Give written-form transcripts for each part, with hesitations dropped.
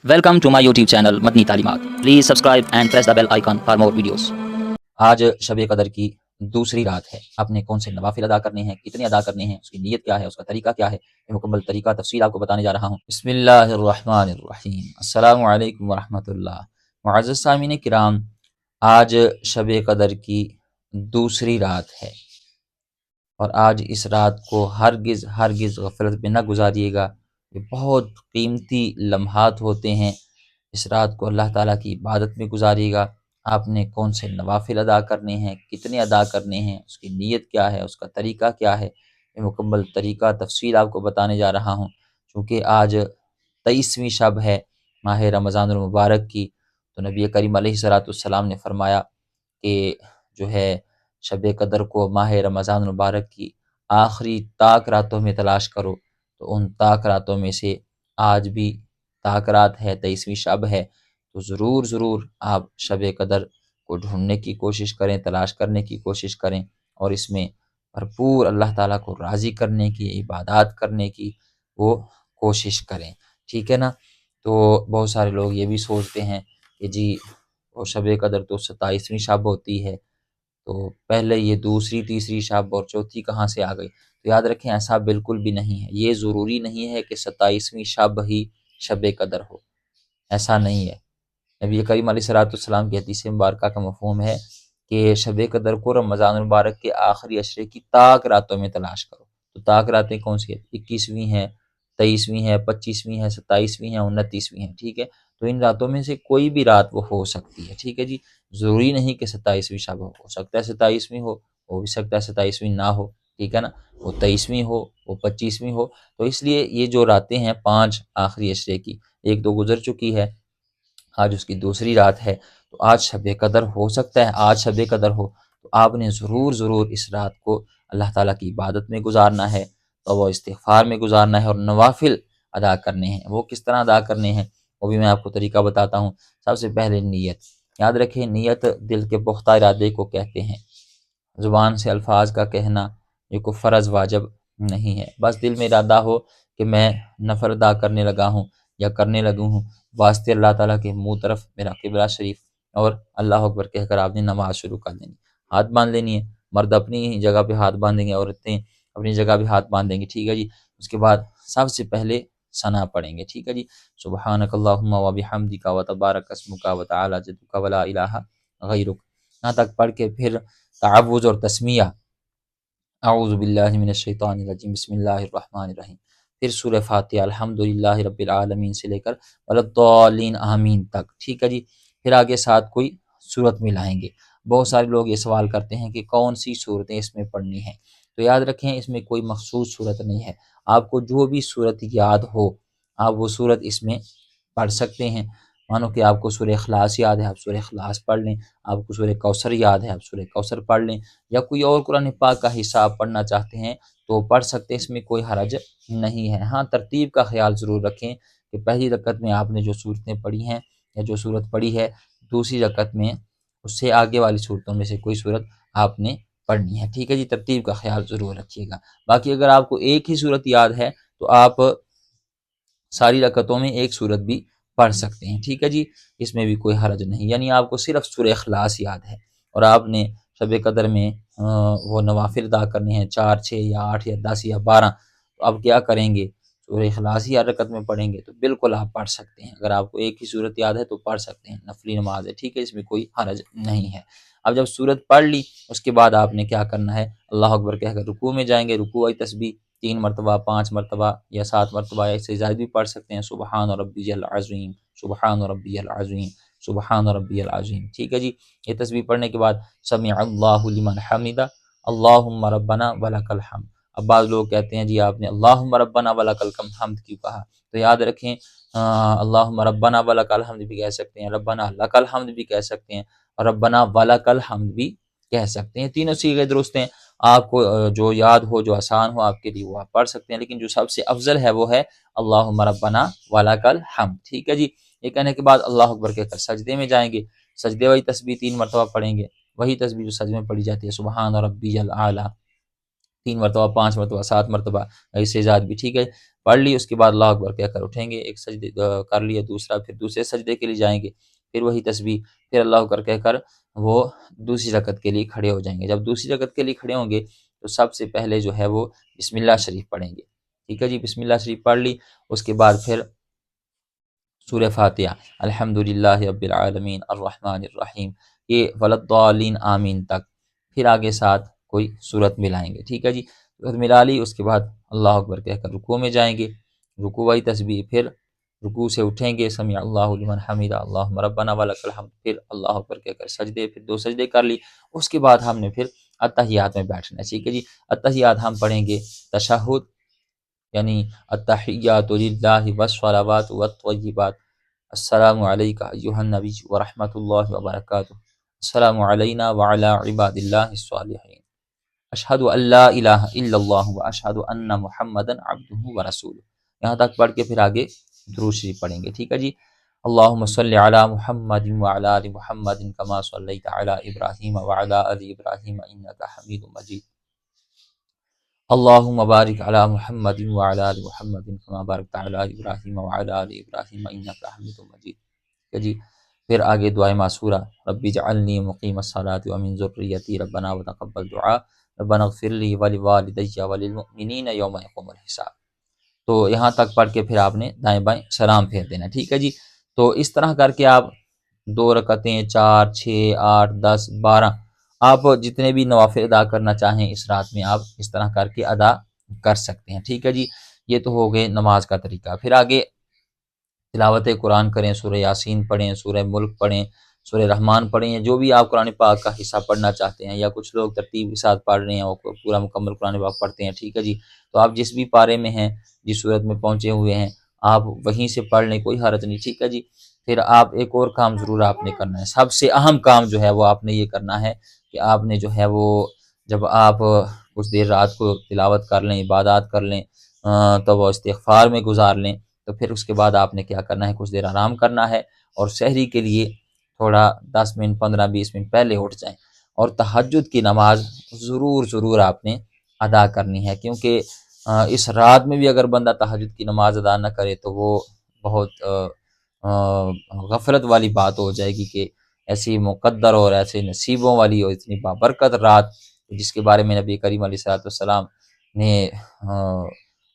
Welcome to my YouTube channel Madni Talimat. Please subscribe and press the bell icon for more videos. آج شب قدر کی دوسری رات ہے. آپ نے کون سے نوافل ادا کرنے ہیں، کتنے ادا کرنے ہیں، اس کی نیت کیا ہے، اس کا طریقہ کیا ہے، یہ مکمل طریقہ تفصیل آپ کو بتانے جا رہا ہوں. بسم اللہ الرحمن الرحیم. السلام علیکم ورحمۃ اللہ. معزز سامعین کرام، آج شب قدر کی دوسری رات ہے اور آج اس رات کو ہرگز غفلت میں نہ گزاریے گا. یہ بہت قیمتی لمحات ہوتے ہیں. اس رات کو اللہ تعالیٰ کی عبادت میں گزاریے گا. آپ نے کون سے نوافل ادا کرنے ہیں، کتنے ادا کرنے ہیں، اس کی نیت کیا ہے، اس کا طریقہ کیا ہے، یہ مکمل طریقہ تفصیل آپ کو بتانے جا رہا ہوں. چونکہ آج 23ویں شب ہے ماہ رمضان المبارک کی، تو نبی کریم علیہ السلام نے فرمایا کہ جو ہے شب قدر کو ماہ رمضان المبارک کی آخری طاق راتوں میں تلاش کرو. تو ان طاق راتوں میں سے آج بھی طاق رات ہے، 23ویں شب ہے. تو ضرور آپ شب قدر کو ڈھونڈنے کی کوشش کریں، تلاش کرنے کی کوشش کریں اور اس میں بھرپور اللہ تعالیٰ کو راضی کرنے کی، عبادات کرنے کی وہ کوشش کریں. ٹھیک ہے نا؟ تو بہت سارے لوگ یہ بھی سوچتے ہیں کہ جی وہ شب قدر تو 27ویں شب ہوتی ہے، تو پہلے یہ دوسری تیسری شب اور چوتھی کہاں سے آ گئی؟ تو یاد رکھیں ایسا بالکل بھی نہیں ہے. یہ ضروری نہیں ہے کہ 27ویں شب ہی شب قدر ہو، ایسا نہیں ہے. نبی کریم علیہ السلام کی حدیث مبارکہ کا مفہوم ہے کہ شب قدر کو رمضان المبارک کے آخری عشرے کی طاق راتوں میں تلاش کرو. تو طاق راتیں کون سی ہیں؟ 21ویں ہیں، 23ویں ہیں، 25ویں ہیں، 27ویں ہیں، 29ویں ہیں. ٹھیک ہے؟ تو ان راتوں میں سے کوئی بھی رات وہ ہو سکتی ہے. ٹھیک ہے جی؟ ضروری نہیں کہ 27ویں شب ہو سکتا ہے 27ویں ہو بھی سکتا ہے 27ویں نہ ہو. ٹھیک ہے نا؟ وہ 23ویں ہو، وہ 25ویں ہو. تو اس لیے یہ جو راتیں ہیں 5 آخری عشرے کی، ایک دو گزر چکی ہے، آج اس کی دوسری رات ہے. تو آج شب قدر ہو سکتا ہے، آج شب قدر ہو تو آپ نے ضرور اس رات کو اللہ تعالیٰ کی عبادت میں گزارنا ہے، تو وہ استغفار میں گزارنا ہے اور نوافل ادا کرنے ہیں. وہ کس طرح ادا کرنے ہیں وہ بھی میں آپ کو طریقہ بتاتا ہوں. سب سے پہلے نیت. یاد رکھیں نیت دل کے پختہ ارادے کو کہتے ہیں. زبان سے الفاظ کا کہنا یہ کوئی فرض واجب نہیں ہے. بس دل میں ارادہ ہو کہ میں نفل ادا کرنے لگا ہوں یا کرنے لگوں ہوں واسطے اللہ تعالیٰ کے منہ طرف میرا قبلہ شریف، اور اللہ اکبر کہہ کر آپ نے نماز شروع کر دینی. ہاتھ باندھ لینی ہے. مرد اپنی ہی جگہ پہ ہاتھ باندھیں گے، عورتیں اپنی جگہ پہ ہاتھ باندھیں گے. ٹھیک ہے جی؟ اس کے بعد سب سے پہلے ثنا پڑھیں گے. ٹھیک ہے جی؟ سبحانک اللہم و بحمدک و تبارک اسمک و تعالی جدک و لا الہ غیرک، یہاں تک پڑھ کے پھر تعوذ اور تسمیہ، اعوذ باللہ من الشیطان الرجیم، بسم اللہ الرحمن الرحیم، پھر سورہ فاتحہ الحمدللہ رب العالمین سے لے کر وللضالین آمین تک. ٹھیک ہے جی؟ پھر آگے ساتھ کوئی صورت ملائیں گے. بہت سارے لوگ یہ سوال کرتے ہیں کہ کون سی صورتیں اس میں پڑھنی ہیں. تو یاد رکھیں اس میں کوئی مخصوص صورت نہیں ہے. آپ کو جو بھی صورت یاد ہو آپ وہ صورت اس میں پڑھ سکتے ہیں. مانو کہ آپ کو سورہ اخلاص یاد ہے، آپ سورہ اخلاص پڑھ لیں. آپ کو سورہ کوثر یاد ہے، آپ سورہ کوثر پڑھ لیں. یا کوئی اور قرآن پاک کا حصہ آپ پڑھنا چاہتے ہیں تو پڑھ سکتے ہیں، اس میں کوئی حرج نہیں ہے. ہاں ترتیب کا خیال ضرور رکھیں کہ پہلی رکعت میں آپ نے جو صورتیں پڑھی ہیں یا جو صورت پڑھی ہے، دوسری رکعت میں اس سے آگے والی صورتوں میں سے کوئی صورت آپ نے پڑھنی ہے. ٹھیک ہے جی؟ ترتیب کا خیال ضرور رکھیے گا. باقی اگر آپ کو ایک ہی صورت یاد ہے تو آپ ساری رکعتوں میں ایک صورت بھی پڑھ سکتے ہیں. ٹھیک ہے جی؟ اس میں بھی کوئی حرج نہیں. یعنی آپ کو صرف سورہ اخلاص یاد ہے اور آپ نے شب قدر میں وہ نوافل ادا کرنے ہیں 4 6 یا 8 یا 10 یا 12، تو آپ کیا کریں گے؟ سورہ اخلاص ہی ہر رکعت میں پڑھیں گے. تو بالکل آپ پڑھ سکتے ہیں. اگر آپ کو ایک ہی صورت یاد ہے تو پڑھ سکتے ہیں، نفلی نماز ہے. ٹھیک ہے؟ اس میں کوئی حرج نہیں ہے. اب جب صورت پڑھ لی اس کے بعد آپ نے کیا کرنا ہے؟ اللہ اکبر کہہ کر رکوع میں جائیں گے. رکوع کی تسبیح 3 مرتبہ، 5 مرتبہ یا 7 مرتبہ، یا اس سے زائد بھی پڑھ سکتے ہیں. سبحان ربی العظیم، سبحان ربی العظیم، سبحان ربی العظیم. ٹھیک ہے جی؟ یہ تسبیح پڑھنے کے بعد سمع اللہ لمن حمدہ، اللہم ربنا ولک الحمد. اب بعض لوگ کہتے ہیں جی آپ نے اللہم ربنا ولک الحمد کیوں کہا؟ تو یاد رکھیں اللہم ربنا ولک الحمد بھی کہہ سکتے ہیں، ربنا لک الحمد بھی کہہ سکتے ہیں، اور ربنا ولک الحمد بھی کہہ سکتے ہیں. تینوں صیغے درست ہیں. آپ کو جو یاد ہو، جو آسان ہو آپ کے لیے وہ آپ پڑھ سکتے ہیں، لیکن جو سب سے افضل ہے وہ ہے اللہم ربنا ولک الحمد. ٹھیک ہے جی؟ یہ کہنے کے بعد اللہ اکبر کہہ کر سجدے میں جائیں گے. سجدے والی تسبیح 3 مرتبہ پڑھیں گے، وہی تسبیح جو سجدے میں پڑھی جاتی ہے، سبحان ربی الاعلیٰ، 3 مرتبہ 5 مرتبہ 7 مرتبہ اس سے زیادہ بھی ٹھیک ہے، پڑھ لی، اس کے بعد اللہ اکبر کہہ کر اٹھیں گے، ایک سجدے کر لیا دوسرا، پھر دوسرے سجدے کے لیے جائیں گے، پھر وہی تسبیح، پھر اللہ اکبر کہہ کر وہ دوسری رکعت کے لیے کھڑے ہو جائیں گے۔ جب دوسری رکعت کے لیے کھڑے ہوں گے تو سب سے پہلے جو ہے وہ بسم اللہ شریف پڑھیں گے، ٹھیک ہے جی، بسم اللہ شریف پڑھ لی، اس کے بعد پھر سورہ فاتحہ، الحمدللہ رب العالمین الرحمن الرحیم، یہ ولضالین آمین تک، پھر آگے ساتھ کوئی صورت ملائیں گے، ٹھیک ہے جی، صورت ملا لی، اس کے بعد اللہ اکبر کہہ کر رکوع میں جائیں گے، رکوع والی تسبیح، پھر رکوع سے اٹھیں گے، سمع اللہ لمن حمیدہ اللہم ربنا ولک الحمد، پھر اللہ اکبر کہہ کر سجدے، پھر 2 سجدے کر لی، اس کے بعد ہم نے پھر اتحیات میں بیٹھنا ہے، ٹھیک ہے جی، اتحیات ہم پڑھیں گے تشہد، یعنی التحیات للہ والصلوات والطیبات، السلام علیکہ ایہا النبی ورحمۃ اللہ وبرکاتہ، السلام علینا وعلی عباد اللہ الصالحین، اشہد ان لا الہ الا اللہ واشہد ان محمدا عبدہ ورسولہ، یہاں تک پڑھ کے پھر آگے درود شریف پڑھیں گے، ٹھیک ہے جی، اللہم صلی علی محمد وعلی آل محمد کما صلیت علی ابراہیم وعلی آل ابراہیم انک حمید مجید، اللہم بارک علی محمد وعلی آل محمد کما بارکت علی ابراہیم وعلی آل ابراہیم انک حمید مجید، ٹھیک ہے جی، پھر آگے دعائے معصورہ، رب اجعلنی مقیم الصلاۃ ومن ذریتی ربنا وتقبل دعاء ربنا اغفر لی ولوالدی وللمؤمنین یوم یقوم الحساب، تو یہاں تک پڑھ کے پھر آپ نے دائیں بائیں سلام پھیر دینا، ٹھیک ہے جی، تو اس طرح کر کے آپ 2 رکعتیں 4 6 8 10 12 آپ جتنے بھی نوافل ادا کرنا چاہیں اس رات میں آپ اس طرح کر کے ادا کر سکتے ہیں، ٹھیک ہے جی، یہ تو ہو گئے نماز کا طریقہ۔ پھر آگے تلاوت قرآن کریں، سورہ یاسین پڑھیں، سورہ ملک پڑھیں، سورہ رحمان پڑھیں، یا جو بھی آپ قرآن پاک کا حصہ پڑھنا چاہتے ہیں، یا کچھ لوگ ترتیب کے ساتھ پڑھ رہے ہیں اور پورا مکمل قرآن پاک پڑھتے ہیں، ٹھیک ہے جی، تو آپ جس بھی پارے میں ہیں، جس صورت میں پہنچے ہوئے ہیں آپ وہیں سے پڑھ لیں، کوئی حرج نہیں، ٹھیک ہے جی۔ پھر آپ ایک اور کام ضرور آپ نے کرنا ہے، سب سے اہم کام جو ہے وہ آپ نے یہ کرنا ہے کہ آپ نے جو ہے وہ جب آپ کچھ دیر رات کو تلاوت کر لیں، عبادات کر لیں، تو وہ استغفار میں گزار لیں، تو پھر اس کے بعد آپ نے کیا کرنا ہے، کچھ دیر آرام کرنا ہے، اور سحری کے لیے تھوڑا 10 منٹ 15 20 منٹ پہلے اٹھ جائیں، اور تہجد کی نماز ضرور آپ نے ادا کرنی ہے، کیونکہ اس رات میں بھی اگر بندہ تہجد کی نماز ادا نہ کرے تو وہ بہت غفلت والی بات ہو جائے گی کہ ایسی مقدر اور ایسے نصیبوں والی اور اتنی بابرکت رات جس کے بارے میں نبی کریم علیہ السلام نے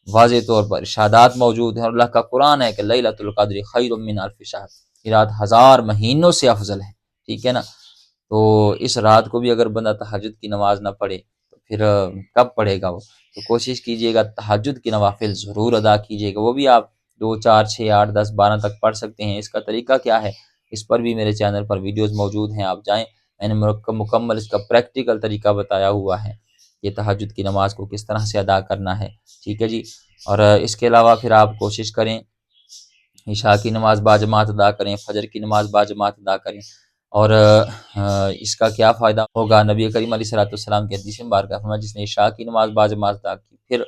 واضح طور پر ارشادات موجود ہیں، اور اللہ کا قرآن ہے کہ لیلۃ القدر خیر من الف شہر، یہ رات 1000 مہینوں سے افضل ہے، ٹھیک ہے نا، تو اس رات کو بھی اگر بندہ تہجد کی نماز نہ پڑھے تو پھر کب پڑھے گا وہ، تو کوشش کیجئے گا تہجد کی نوافل ضرور ادا کیجئے گا، وہ بھی آپ 2 4 6 8 10 12 تک پڑھ سکتے ہیں۔ اس کا طریقہ کیا ہے، اس پر بھی میرے چینل پر ویڈیوز موجود ہیں، آپ جائیں، میں نے مکمل اس کا پریکٹیکل طریقہ بتایا ہوا ہے، یہ تہجد کی نماز کو کس طرح سے ادا کرنا ہے، ٹھیک ہے جی، اور اس کے علاوہ پھر آپ کوشش کریں عشاء کی نماز باجماعت ادا کریں، فجر کی نماز باجماعت ادا کریں، اور اس کا کیا فائدہ ہوگا، نبی کریم علیہ السلام کی حدیث مبارکہ فرمایا جس نے عشاء کی نماز باجماعت ادا کی پھر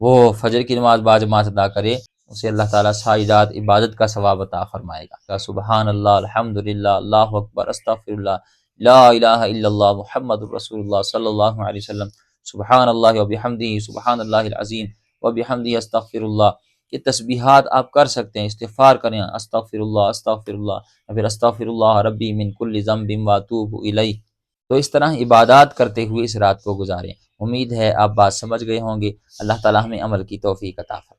وہ فجر کی نماز باجماعت ادا کرے، اسے اللہ تعالیٰ ساری رات عبادت کا ثواب عطا فرمائے گا۔ سبحان اللہ، الحمدللہ، اللہ اکبر، استغفر اللہ، لا الہ الا اللہ، محمد رسول اللہ صلی اللہ علیہ وسلم، سبحان اللہ وبحمدہ، سبحان اللہ العظیم وبحمدہ، استغفر اللہ، یہ تسبیحات آپ کر سکتے ہیں، استغفار کریں، استغفر اللہ استغفر اللہ، پھر استغفر اللہ ربی من کل ذنب واتوب الیہ، تو اس طرح عبادات کرتے ہوئے اس رات کو گزاریں۔ امید ہے آپ بات سمجھ گئے ہوں گے، اللہ تعالیٰ ہمیں عمل کی توفیق عطا فرمائے۔